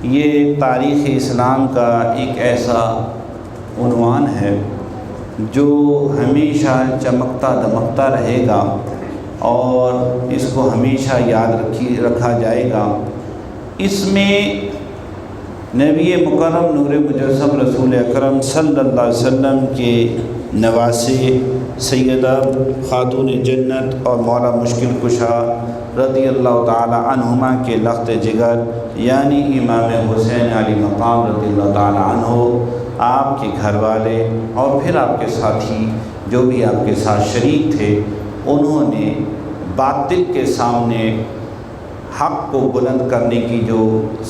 یہ تاریخ اسلام کا ایک ایسا عنوان ہے جو ہمیشہ چمکتا دمکتا رہے گا اور اس کو ہمیشہ یاد رکھا جائے گا۔ اس میں نبی مکرم نور مجسم رسول اکرم صلی اللہ علیہ وسلم کے نواسے سیدہ خاتون جنت اور مولا مشکل کشا رضی اللہ تعالی عنہما کے لخت جگر یعنی امام حسین علی مقام رضی اللہ تعالی عنہ، آپ کے گھر والے اور پھر آپ کے ساتھی جو بھی آپ کے ساتھ شریک تھے، انہوں نے باطل کے سامنے حق کو بلند کرنے کی جو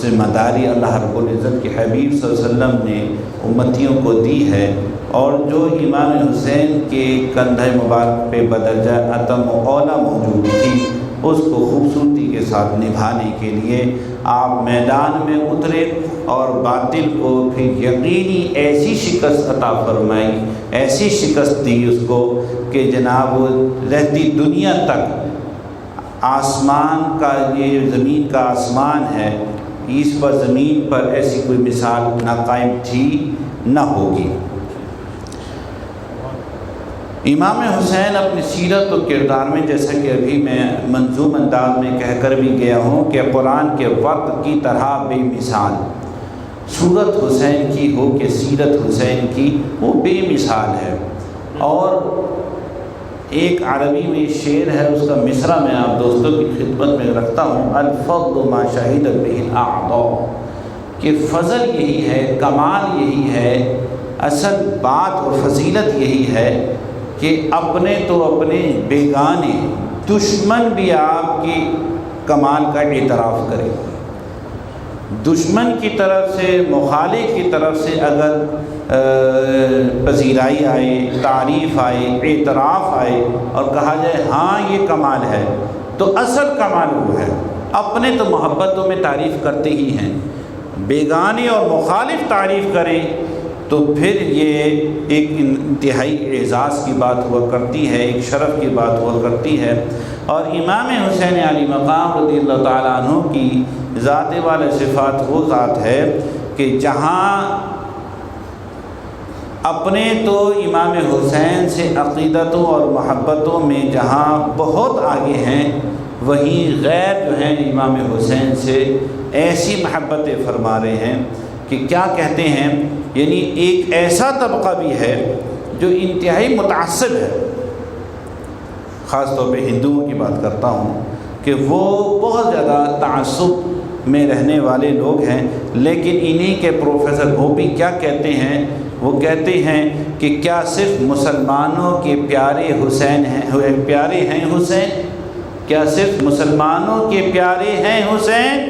ذمہ داری اللہ رب العزت کے حبیب صلی اللہ علیہ وسلم نے امتیوں کو دی ہے، اور جو امام حسین کے کندھے مبارک پہ بدرجہ عتم و اولا موجود تھی، اس کو خوبصورتی کے ساتھ نبھانے کے لیے آپ میدان میں اترے اور باطل کو پھر یقینی ایسی شکست عطا فرمائی، ایسی شکست دی اس کو کہ جناب رہتی دنیا تک آسمان کا، یہ زمین کا آسمان ہے، اس پر زمین پر ایسی کوئی مثال نہ قائم تھی نہ ہوگی۔ امام حسین اپنی سیرت و کردار میں، جیسا کہ ابھی میں منظوم انداز میں کہہ کر بھی گیا ہوں کہ قرآن کے وقت کی طرح بے مثال، صورت حسین کی ہو کہ سیرت حسین کی، وہ بے مثال ہے۔ اور ایک عربی میں شعر ہے، اس کا مصرع میں آپ دوستوں کی خدمت میں رکھتا ہوں، الفضل ما شہدت بہ الاعضاء، کہ فضل یہی ہے، کمال یہی ہے، اصل بات اور فضیلت یہی ہے کہ اپنے تو اپنے بیگانے دشمن بھی آپ کی کمال کا اعتراف کرے۔ دشمن کی طرف سے، مخالف کی طرف سے اگر پذیرائی آئے، تعریف آئے، اعتراف آئے اور کہا جائے ہاں یہ کمال ہے، تو اصل کمال وہ ہے۔ اپنے تو محبتوں میں تعریف کرتے ہی ہیں، بیگانے اور مخالف تعریف کریں تو پھر یہ ایک انتہائی اعزاز کی بات ہوا کرتی ہے، ایک شرف کی بات ہوا کرتی ہے۔ اور امام حسین علی مقام رضی اللہ تعالیٰ عنہ کی ذات والے صفات وہ ذات ہے کہ جہاں اپنے تو امام حسین سے عقیدتوں اور محبتوں میں جہاں بہت آگے ہیں، وہیں غیر جو ہیں امام حسین سے ایسی محبتیں فرما رہے ہیں کہ کیا کہتے ہیں، یعنی ایک ایسا طبقہ بھی ہے جو انتہائی متعصب ہے، خاص طور پہ ہندوؤں کی بات کرتا ہوں کہ وہ بہت زیادہ تعصب میں رہنے والے لوگ ہیں، لیکن انہی کے پروفیسر گوپی کیا کہتے ہیں، وہ کہتے ہیں کہ کیا صرف مسلمانوں کے پیارے حسین ہیں، پیارے ہیں حسین، کیا صرف مسلمانوں کے پیارے ہیں حسین،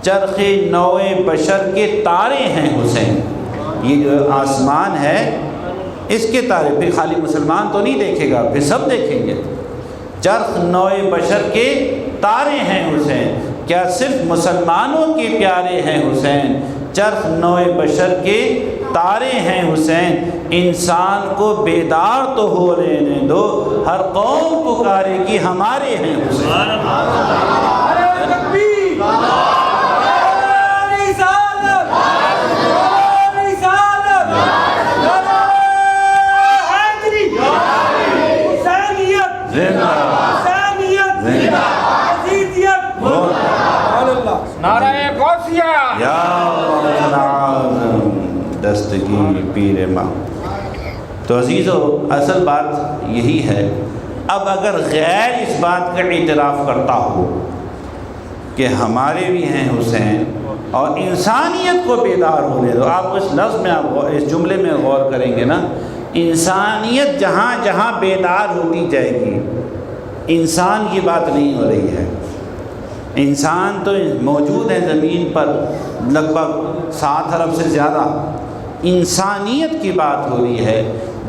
چرخ نوع بشر کے تارے ہیں حسین۔ یہ جو آسمان ہے اس کے تارے، پھر خالی مسلمان تو نہیں دیکھے گا، پھر سب دیکھیں گے۔ چرخ نوع بشر کے تارے ہیں حسین، کیا صرف مسلمانوں کے پیارے ہیں حسین، چرخ نوع بشر کے تارے ہیں حسین، انسان کو بیدار تو ہو لینے دو، ہر قوم پکارے کہ ہمارے ہیں حسین۔ دستگی پیر ماں۔ تو عزیزو، اصل بات یہی ہے۔ اب اگر غیر اس بات کا اعتراف کرتا ہو کہ ہمارے بھی ہیں حسین اور انسانیت کو بیدار ہونے دو، آپ اس لفظ میں، آپ اس جملے میں غور کریں گے نا، انسانیت جہاں جہاں بیدار ہوتی جائے گی، انسان کی بات نہیں ہو رہی ہے۔ انسان تو موجود ہے زمین پر لگ بھگ 7 ارب سے زیادہ، انسانیت کی بات ہو رہی ہے۔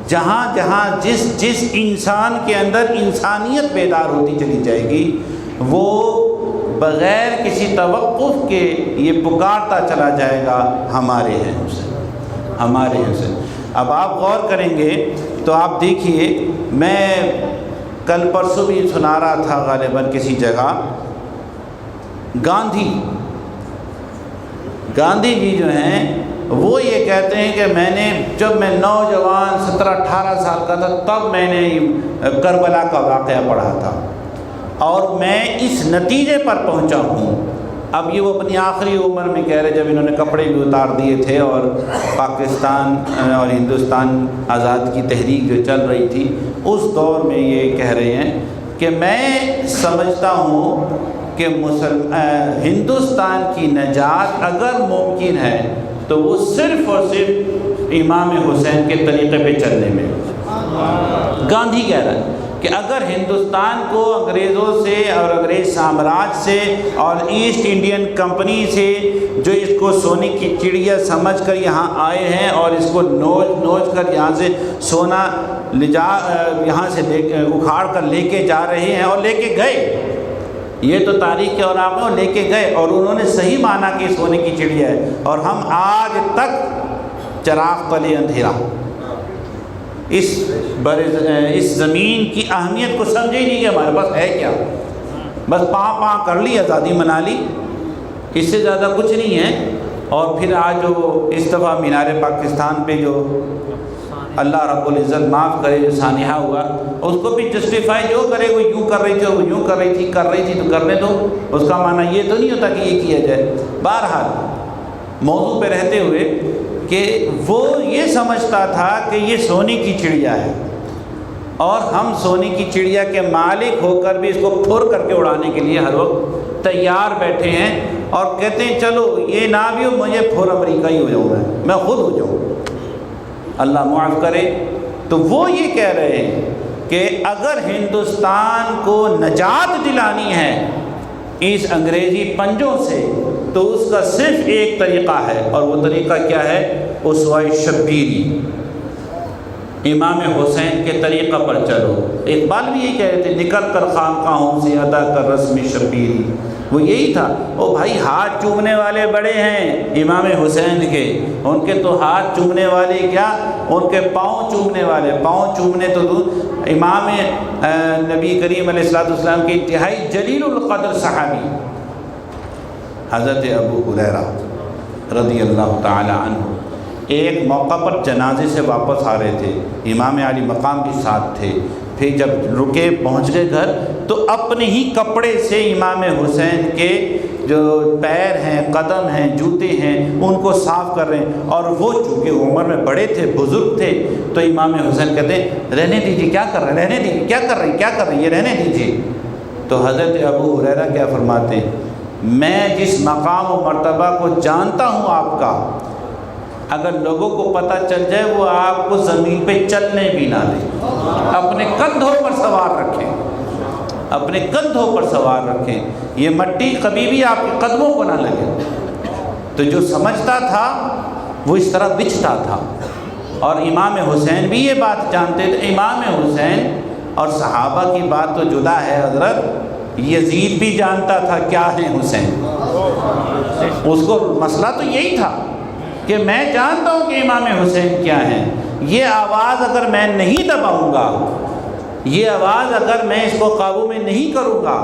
جہاں جہاں جس انسان کے اندر انسانیت بیدار ہوتی چلی جائے گی، وہ بغیر کسی توقف کے یہ پکارتا چلا جائے گا ہمارے ہیں حسین، ہمارے ہیں حسین۔ اب آپ غور کریں گے تو آپ دیکھیے، میں کل پرسوں بھی سنا رہا تھا غالباً کسی جگہ گاندھی جی جو ہیں وہ یہ کہتے ہیں کہ جب میں نوجوان 17-18 سال کا تھا تب میں نے کربلا کا واقعہ پڑھا تھا اور میں اس نتیجے پر پہنچا ہوں. اب یہ وہ اپنی آخری عمر میں کہہ رہے جب انہوں نے کپڑے بھی اتار دیے تھے اور پاکستان اور ہندوستان آزاد کی تحریک جو چل رہی تھی اس دور میں یہ کہہ رہے ہیں کہ میں سمجھتا ہوں کہ ہندوستان کی نجات اگر ممکن ہے تو وہ صرف اور صرف امام حسین کے طریقے پہ چلنے میں. گاندھی کہہ رہا ہے کہ اگر ہندوستان کو انگریزوں سے اور انگریز سامراج سے اور ایسٹ انڈین کمپنی سے جو اس کو سونے کی چڑیا سمجھ کر یہاں آئے ہیں اور اس کو نوچ کر یہاں سے سونا یہاں سے اکھاڑ کر لے کے جا رہے ہیں اور لے کے گئے، یہ تو تاریخ کے اوراق میں لے کے گئے اور انہوں نے صحیح مانا کہ سونے کی چڑیا ہے، اور ہم آج تک چراغ تلے اندھیرا اس زمین کی اہمیت کو سمجھے ہی نہیں کہ ہمارے پاس ہے کیا، بس پاں کر لی، آزادی منا لی، اس سے زیادہ کچھ نہیں ہے. اور پھر آج جو اس دفعہ مینار پاکستان پہ جو اللہ رب العزت معاف کرے جو سانحہ ہوا اس کو بھی جسٹیفائی جو کرے، وہ یوں کر رہی تھی اور وہ یوں کر رہی تھی تو کرنے دو، اس کا معنی یہ تو نہیں ہوتا کہ یہ کیا جائے. بہرحال موضوع پہ رہتے ہوئے کہ وہ یہ سمجھتا تھا کہ یہ سونے کی چڑیا ہے اور ہم سونے کی چڑیا کے مالک ہو کر بھی اس کو پھر کر کے اڑانے کے لیے ہر وقت تیار بیٹھے ہیں اور کہتے ہیں چلو یہ نہ بھی ہو، مجھے پھر امریکہ ہی ہو جاؤں میں خود ہو جاؤں، اللہ معاف کرے. تو وہ یہ کہہ رہے ہیں کہ اگر ہندوستان کو نجات دلانی ہے اس انگریزی پنجوں سے تو اس کا صرف ایک طریقہ ہے، اور وہ طریقہ کیا ہے؟ اسوہ شبیری، امام حسین کے طریقہ پر چلو. اقبال بھی یہی کہہ رہے تھے، نکل کر خانقاہوں سے ادا کر رسم شبیری، وہ یہی تھا. او بھائی ہاتھ چومنے والے بڑے ہیں امام حسین کے، ان کے تو ہاتھ چومنے والے کیا، ان کے پاؤں چومنے والے، پاؤں چومنے تو امام نبی کریم علیہ السلام کے انتہائی جلیل القدر صحابی حضرت ابو ہریرہ رضی اللہ تعالی عنہ ایک موقع پر جنازے سے واپس آ رہے تھے، امام علی مقام بھی ساتھ تھے. پھر جب رکے پہنچ گئے گھر تو اپنے ہی کپڑے سے امام حسین کے جو پیر ہیں، قدم ہیں، جوتے ہیں، ان کو صاف کر رہے ہیں. اور وہ چونکہ عمر میں بڑے تھے، بزرگ تھے، تو امام حسین کہتے ہیں رہنے دیجیے، کیا کر رہے ہیں، رہنے دیجیے، کیا کر رہے ہیں، یہ رہنے دیجیے. تو حضرت ابو ہریرہ کیا فرماتے ہیں، میں جس مقام و مرتبہ کو جانتا ہوں آپ کا، اگر لوگوں کو پتہ چل جائے وہ آپ کو زمین پہ چلنے بھی نہ دیں، اپنے کندھوں پر سوار رکھیں، اپنے کندھوں پر سوار رکھیں، یہ مٹی کبھی بھی آپ کے قدموں کو نہ لگے. تو جو سمجھتا تھا وہ اس طرح بچتا تھا. اور امام حسین بھی یہ بات جانتے تھے. امام حسین اور صحابہ کی بات تو جدا ہے حضرت، یزید بھی جانتا تھا کیا ہے حسین، اس کو مسئلہ تو یہی تھا کہ میں جانتا ہوں کہ امام حسین کیا ہیں. یہ آواز اگر میں نہیں دباؤں گا، یہ آواز اگر میں اس کو قابو میں نہیں کروں گا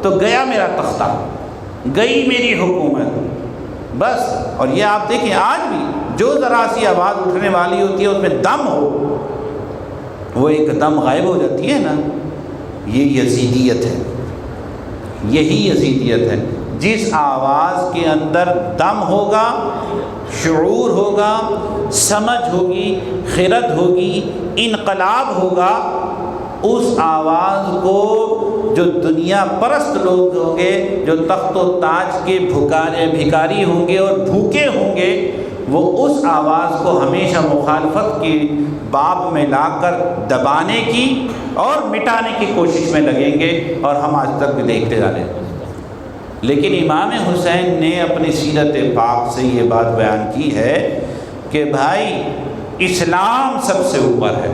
تو گیا میرا تختہ، گئی میری حکومت بس. اور یہ آپ دیکھیں آج بھی جو ذرا سی آواز اٹھنے والی ہوتی ہے اس میں دم ہو، وہ ایک دم غائب ہو جاتی ہے نا. یہ یزیدیت ہے، یہی یزیدیت ہے. جس آواز کے اندر دم ہوگا، شعور ہوگا، سمجھ ہوگی، خرد ہوگی، انقلاب ہوگا، اس آواز کو جو دنیا پرست لوگ ہوں گے، جو تخت و تاج کے بھکاری ہوں گے اور بھوکے ہوں گے، وہ اس آواز کو ہمیشہ مخالفت کی باب میں لا کر دبانے کی اور مٹانے کی کوشش میں لگیں گے. اور ہم آج تک بھی دیکھتے جا رہے ہیں. لیکن امام حسین نے اپنی سیرت پاک سے یہ بات بیان کی ہے کہ بھائی اسلام سب سے اوپر ہے،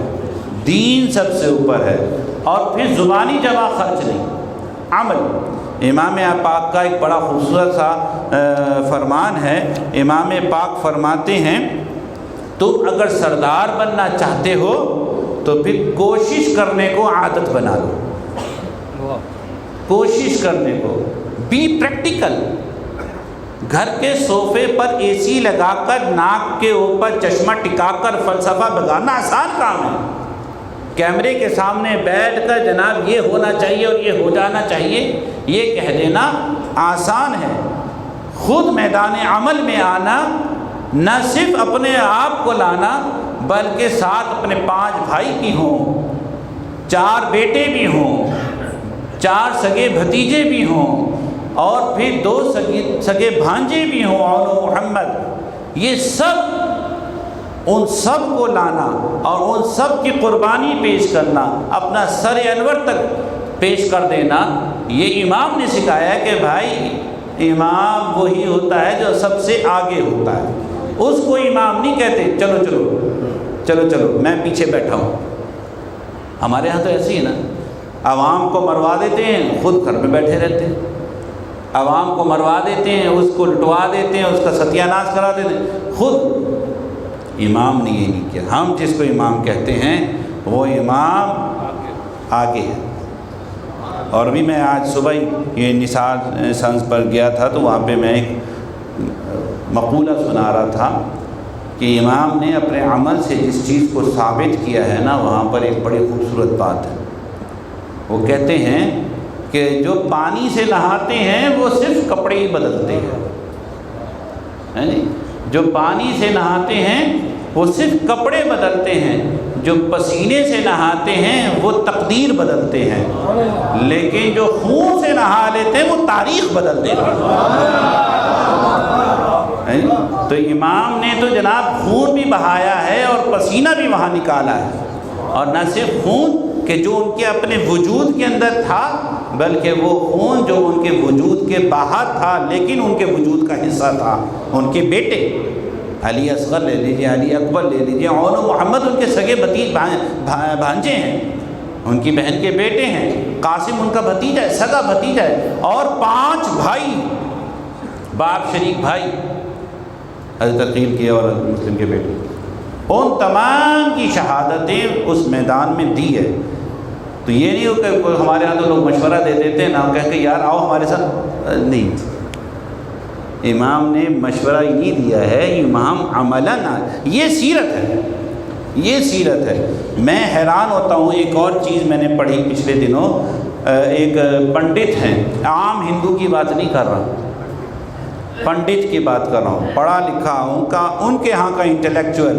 دین سب سے اوپر ہے، اور پھر زبانی جمع خرچ نہیں، عمل. امام پاک کا ایک بڑا خوبصورت سا فرمان ہے. امام پاک فرماتے ہیں تم اگر سردار بننا چاہتے ہو تو پھر کوشش کرنے کو عادت بنا لو، کوشش کرنے کو. Be practical. گھر کے صوفے پر اے سی لگا کر ناک کے اوپر چشمہ ٹکا کر فلسفہ بگانا آسان کام ہے. کیمرے کے سامنے بیٹھ کر جناب یہ ہونا چاہیے اور یہ ہو جانا چاہیے یہ کہہ دینا آسان ہے. خود میدان عمل میں آنا، نہ صرف اپنے آپ کو لانا بلکہ ساتھ اپنے 5 بھائی بھی ہوں، 4 بیٹے بھی ہوں، 4 سگے بھتیجے بھی ہوں اور پھر 2 سگے بھانجے بھی ہوں اول محمد، یہ سب ان سب کو لانا اور ان سب کی قربانی پیش کرنا، اپنا سر انور تک پیش کر دینا. یہ امام نے سکھایا کہ بھائی امام وہی ہوتا ہے جو سب سے آگے ہوتا ہے. اس کو امام نہیں کہتے چلو چلو چلو چلو میں پیچھے بیٹھا ہوں. ہمارے ہاں تو ایسے ہی نا، عوام کو مروا دیتے ہیں، خود گھر میں بیٹھے رہتے ہیں. عوام کو مروا دیتے ہیں، اس کو لٹوا دیتے ہیں، اس کا ستیہ ناش کرا دیتے ہیں. خود امام نے یہ نہیں کیا. ہم جس کو امام کہتے ہیں وہ امام آگے ہے. اور ابھی میں آج صبح یہ نثار سنس پر گیا تھا تو وہاں پہ میں ایک مقولہ سنا رہا تھا کہ امام نے اپنے عمل سے جس چیز کو ثابت کیا ہے نا، وہاں پر ایک بڑی خوبصورت بات ہے. وہ کہتے ہیں کہ جو پانی سے نہاتے ہیں وہ صرف کپڑے ہی بدلتے ہیں. جو پانی سے نہاتے ہیں وہ صرف کپڑے بدلتے ہیں، جو پسینے سے نہاتے ہیں وہ تقدیر بدلتے ہیں، لیکن جو خون سے نہا لیتے ہیں وہ تاریخ بدل دیتے ہیں. تو امام نے تو جناب خون بھی بہایا ہے اور پسینہ بھی وہاں نکالا ہے. اور نہ صرف خون کہ جو ان کے اپنے وجود کے اندر تھا، بلکہ وہ خون جو ان کے وجود کے باہر تھا لیکن ان کے وجود کا حصہ تھا. ان کے بیٹے علی اصغر لے لیجیے، علی اکبر لے لیجیے، اول محمد ان کے سگے بھانجے ہیں، ان کی بہن کے بیٹے ہیں. قاسم ان کا بھتیجا ہے، سگا بھتیجا ہے. اور 5 بھائی، باپ شریک بھائی، حضرت عقیل کے اور حضرت مسلم کے بیٹے، ان تمام کی شہادتیں اس میدان میں دی ہے. تو یہ نہیں ہو کہ ہمارے ہاں تو لوگ مشورہ دے دیتے ہیں نا، کہہ کہ یار آؤ ہمارے ساتھ. نہیں، امام نے مشورہ یہ دیا ہے، امام عملاً. یہ سیرت ہے، یہ سیرت ہے. میں حیران ہوتا ہوں. ایک اور چیز میں نے پڑھی پچھلے دنوں، ایک پنڈت ہیں، عام ہندو کی بات نہیں کر رہا، پنڈت کی بات کر رہا ہوں، پڑھا لکھا ان کے ہاں کا انٹلیکچوئل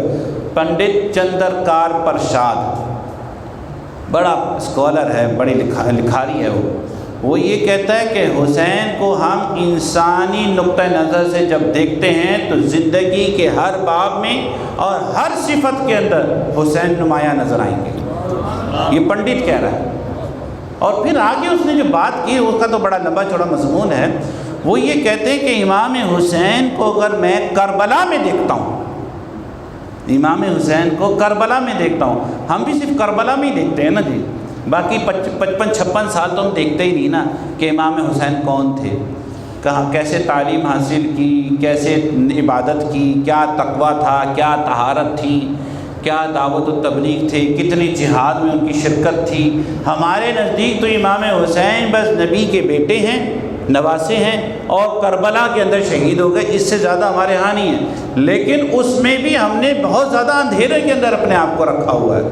پنڈت چندرکار پرشاد، بڑا اسکالر ہے، بڑی لکھاری ہے. وہ یہ کہتا ہے کہ حسین کو ہم انسانی نقطہ نظر سے جب دیکھتے ہیں تو زندگی کے ہر باب میں اور ہر صفت کے اندر حسین نمایاں نظر آئیں گے. یہ پنڈت کہہ رہا ہے. اور پھر آگے اس نے جو بات کی اس کا تو بڑا لمبا چوڑا مضمون ہے. وہ یہ کہتے ہیں کہ امام حسین کو اگر میں کربلا میں دیکھتا ہوں، امام حسین کو کربلا میں دیکھتا ہوں، ہم بھی صرف کربلا میں ہی دیکھتے ہیں نا جی، باقی 55-56 سال تو ہم دیکھتے ہی نہیں نا کہ امام حسین کون تھے، کہاں کیسے تعلیم حاصل کی، کیسے عبادت کی، کیا تقویٰ تھا، کیا طہارت تھی، کیا دعوت و تبلیغ تھے، کتنی جہاد میں ان کی شرکت تھی. ہمارے نزدیک تو امام حسین بس نبی کے بیٹے ہیں، نواسے ہیں اور کربلا کے اندر شہید ہو گئے. اس سے زیادہ ہمارے ہاں نہیں ہے. لیکن اس میں بھی ہم نے بہت زیادہ اندھیرے کے اندر اپنے آپ کو رکھا ہوا ہے.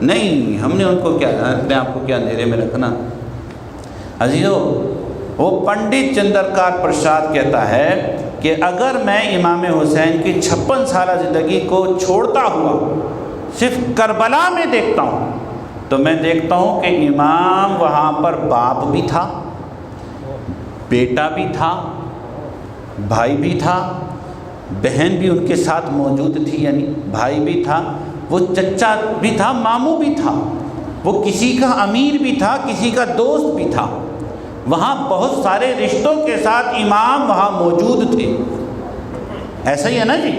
نہیں، ہم نے ان کو کیا اپنے آپ کو کیا اندھیرے میں رکھنا. عزیزو، وہ پنڈت چندرکار پرساد کہتا ہے کہ اگر میں امام حسین کی 56 سالہ زندگی کو چھوڑتا ہوا صرف کربلا میں دیکھتا ہوں تو میں دیکھتا ہوں کہ امام وہاں پر باپ بھی تھا، بیٹا بھی تھا، بھائی بھی تھا، بہن بھی ان کے ساتھ موجود تھی، یعنی بھائی بھی تھا، وہ چچا بھی تھا، ماموں بھی تھا، وہ کسی کا امیر بھی تھا، کسی کا دوست بھی تھا. وہاں بہت سارے رشتوں کے ساتھ امام وہاں موجود تھے. ایسا ہی ہے نا جی.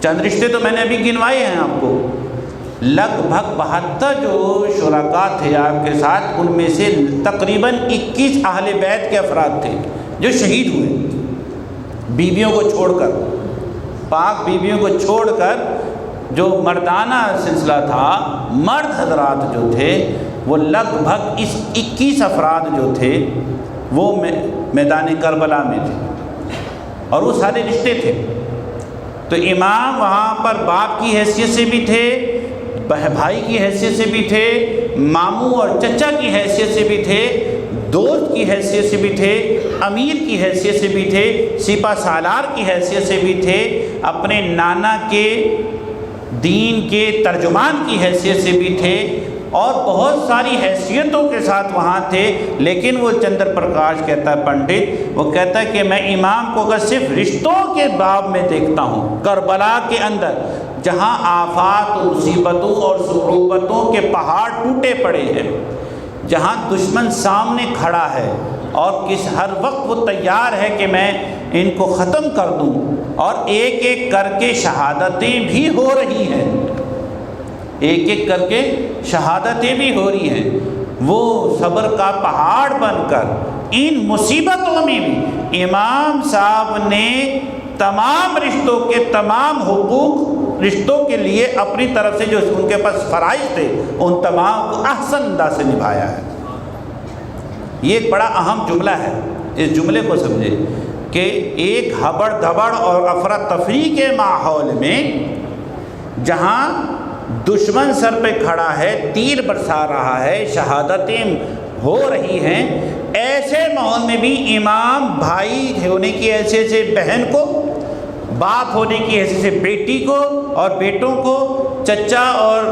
چند رشتے تو میں نے ابھی گنوائے ہیں آپ کو. لگ بھگ 72 جو شرکاء تھے آپ کے ساتھ، ان میں سے تقریباً 21 اہل بیت کے افراد تھے جو شہید ہوئے، بیویوں کو چھوڑ کر، پاک بیویوں کو چھوڑ کر. جو مردانہ سلسلہ تھا، مرد حضرات جو تھے وہ لگ بھگ اس 21 افراد جو تھے وہ میدان کربلا میں تھے، اور وہ سارے رشتے تھے۔ تو امام وہاں پر باپ کی حیثیت سے بھی تھے، بھائی کی حیثیت سے بھی تھے، ماموں اور چچا کی حیثیت سے بھی تھے، دوست کی حیثیت سے بھی تھے، امیر کی حیثیت سے بھی تھے، سپہ سالار کی حیثیت سے بھی تھے، اپنے نانا کے دین کے ترجمان کی حیثیت سے بھی تھے، اور بہت ساری حیثیتوں کے ساتھ وہاں تھے۔ لیکن وہ چندر پرکاش کہتا ہے پنڈت، وہ کہتا ہے کہ میں امام کو اگر صرف رشتوں کے باب میں دیکھتا ہوں، کربلا کے اندر جہاں آفات و مصیبتوں اور صعوبتوں کے پہاڑ ٹوٹے پڑے ہیں، جہاں دشمن سامنے کھڑا ہے اور ہر وقت وہ تیار ہے کہ میں ان کو ختم کر دوں، اور ایک ایک کر کے شہادتیں بھی ہو رہی ہیں، ایک ایک کر کے شہادتیں بھی ہو رہی ہیں، وہ صبر کا پہاڑ بن کر ان مصیبتوں میں بھی امام صاحب نے تمام رشتوں کے تمام حقوق رشتوں کے لیے اپنی طرف سے جو ان کے پاس فرائض تھے ان تمام کو احسن انداز سے نبھایا ہے۔ یہ ایک بڑا اہم جملہ ہے، اس جملے کو سمجھے کہ ایک ہبڑ دھبڑ اور افراتفری کے ماحول میں جہاں دشمن سر پہ کھڑا ہے، تیر برسا رہا ہے، شہادتیں ہو رہی ہیں، ایسے ماحول میں بھی امام بھائی ہونے کی حیثیت سے بہن کو، باپ ہونے کی حیثیت سے بیٹی کو اور بیٹوں کو، چچا اور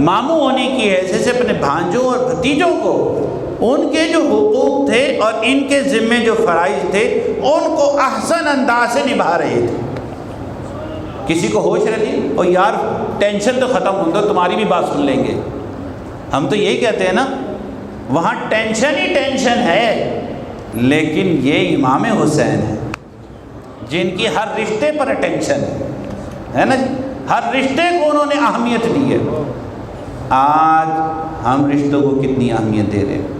ماموں ہونے کی حیثیت سے اپنے بھانجوں اور بھتیجوں کو، ان کے جو حقوق تھے اور ان کے ذمے جو فرائض تھے ان کو احسن انداز سے نبھا رہے تھے۔ کسی کو ہوش رہتی اور یار ٹینشن تو ختم ہو تو تمہاری بھی بات سن لیں گے، ہم تو یہی کہتے ہیں نا، وہاں ٹینشن ہی ٹینشن ہے، لیکن یہ امام حسین ہے جن کی ہر رشتے پر ٹینشن ہے نا، ہر رشتے کو انہوں نے اہمیت دی ہے۔ آج ہم رشتوں کو کتنی اہمیت دے رہے ہیں؟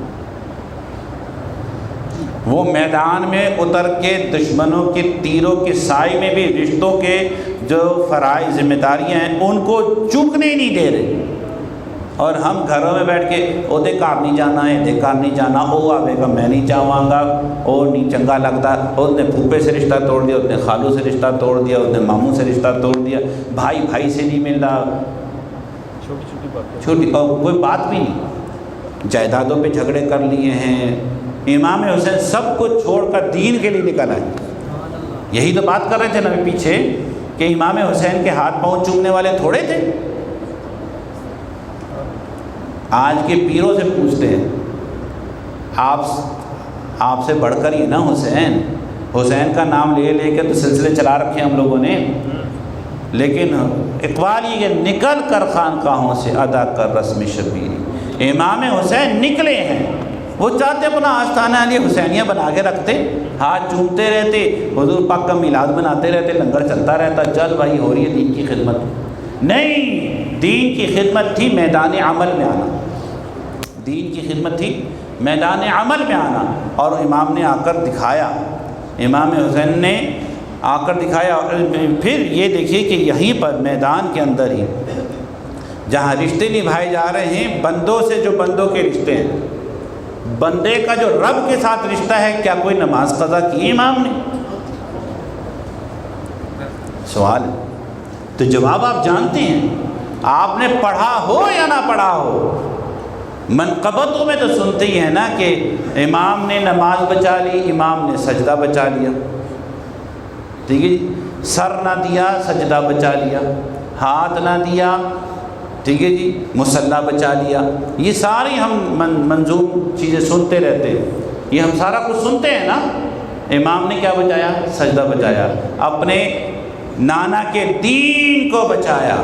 وہ میدان میں اتر کے دشمنوں کے تیروں کے سائے میں بھی رشتوں کے جو فرائض ذمہ داریاں ہیں ان کو چوکنے نہیں دے رہے، اور ہم گھروں میں بیٹھ کے او دے کار نہیں جانا ہے، دے کار نہیں جانا، او آوے گا میں نہیں چاہوں گا، او نہیں چنگا لگتا، اس نے پھوپھے سے رشتہ توڑ دیا، اس نے خالو سے رشتہ توڑ دیا، اس نے ماموں سے رشتہ توڑ دیا، بھائی بھائی سے نہیں مل رہا، چھوٹی اور کوئی بات بھی نہیں، جائیدادوں پہ جھگڑے کر لیے ہیں۔ امام حسین سب کو چھوڑ کر دین کے لیے نکل آئے۔ یہی تو بات کر رہے تھے نا پیچھے کہ امام حسین کے ہاتھ پاؤں چومنے والے تھوڑے تھے۔ آج کے پیروں سے پوچھتے ہیں، آپ سے بڑھ کر ہی نا حسین کا نام لے لے کے تو سلسلے چلا رکھے ہم لوگوں نے، لیکن اقبال یہ کہ نکل کر خانقاہوں سے ادا کر رسم شبیری، امام حسین نکلے ہیں، وہ چاہتے اپنا آستانہ علی حسینیہ بنا کے رکھتے، ہاتھ چومتے رہتے، حضور پاک کا میلاد مناتے رہتے، لنگر چلتا رہتا، چل بھائی ہو رہی ہے دین کی خدمت۔ نہیں، دین کی خدمت تھی میدان عمل میں آنا، دین کی خدمت تھی میدان عمل میں آنا، اور امام نے آ کر دکھایا، امام حسین نے آ کر دکھایا۔ پھر یہ دیکھیے کہ یہیں پر میدان کے اندر ہی جہاں رشتے نبھائے جا رہے ہیں، بندوں سے جو بندوں کے رشتے ہیں، بندے کا جو رب کے ساتھ رشتہ ہے، کیا کوئی نماز قضا کی امام نے؟ سوال ہے، تو جواب آپ جانتے ہیں، آپ نے پڑھا ہو یا نہ پڑھا ہو، منقبتوں میں تو سنتے ہی ہیں نا کہ امام نے نماز بچا لی، امام نے سجدہ بچا لیا، ٹھیک ہے جی، سر نہ دیا سجدہ بچا لیا، ہاتھ نہ دیا ٹھیک ہے جی مصلی بچا لیا، یہ ساری ہم منظوم چیزیں سنتے رہتے ہیں، یہ ہم سارا کچھ سنتے ہیں نا۔ امام نے کیا بچایا؟ سجدہ بچایا، اپنے نانا کے دین کو بچایا۔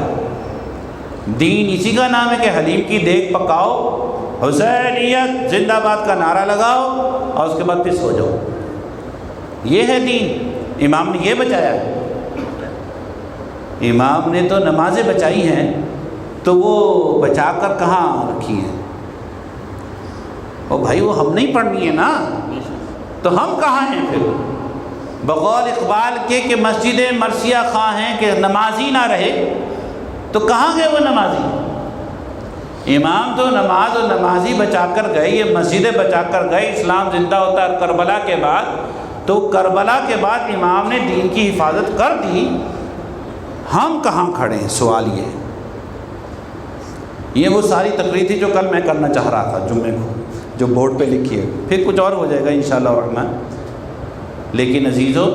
دین اسی کا نام ہے کہ حلیم کی دیگ پکاؤ، حسینیت زندہ باد کا نعرہ لگاؤ اور اس کے بعد پھر سو جاؤ، یہ ہے دین۔ امام نے یہ بچایا، امام نے تو نمازیں بچائی ہیں، تو وہ بچا کر کہاں رکھی ہیں؟ او بھائی وہ ہم نہیں پڑھنی ہے نا، تو ہم کہاں ہیں پھر؟ بقول اقبال کے کہ مسجد مرثیہ خواہ ہیں کہ نمازی نہ رہے، تو کہاں گئے وہ نمازی؟ امام تو نماز اور نمازی بچا کر گئے، یہ مسجدیں بچا کر گئے، اسلام زندہ ہوتا ہے کربلا کے بعد، تو کربلا کے بعد امام نے دین کی حفاظت کر دی، ہم کہاں کھڑے ہیں؟ سوال یہ وہ ساری تقریر تھی جو کل میں کرنا چاہ رہا تھا جمعے کو، جو بورڈ پہ لکھی ہے، پھر کچھ اور ہو جائے گا انشاءاللہ الرحمن۔ لیکن عزیزو،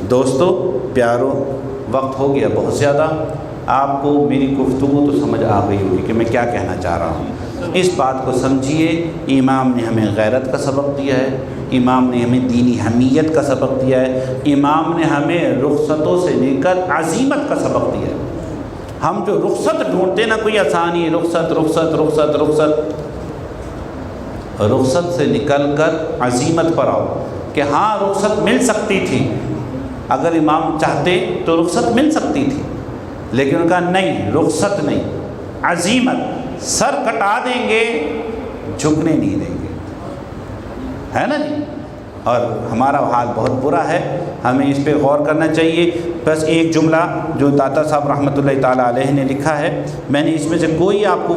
دوستو، پیارو، وقت ہو گیا بہت زیادہ، آپ کو میری گفتگو تو سمجھ آ گئی ہوگی کہ میں کیا کہنا چاہ رہا ہوں۔ اس بات کو سمجھیے، امام نے ہمیں غیرت کا سبق دیا ہے، امام نے ہمیں دینی حمیت کا سبق دیا ہے، امام نے ہمیں رخصتوں سے لے کر عزیمت کا سبق دیا ہے۔ ہم جو رخصت ڈھونڈتے نا، کوئی آسانی، رخصت رخصت رخصت رخصت، رخصت سے نکل کر عزیمت پر آؤ کہ ہاں رخصت مل سکتی تھی، اگر امام چاہتے تو رخصت مل سکتی تھی، لیکن ان کا نہیں، رخصت نہیں، عزیمت، سر کٹا دیں گے، جھکنے نہیں دیں گے، ہے نا جی۔ اور ہمارا حال بہت برا ہے، ہمیں اس پہ غور کرنا چاہیے۔ بس ایک جملہ جو داتا صاحب رحمۃ اللہ تعالیٰ علیہ نے لکھا ہے، میں نے اس میں سے کوئی آپ کو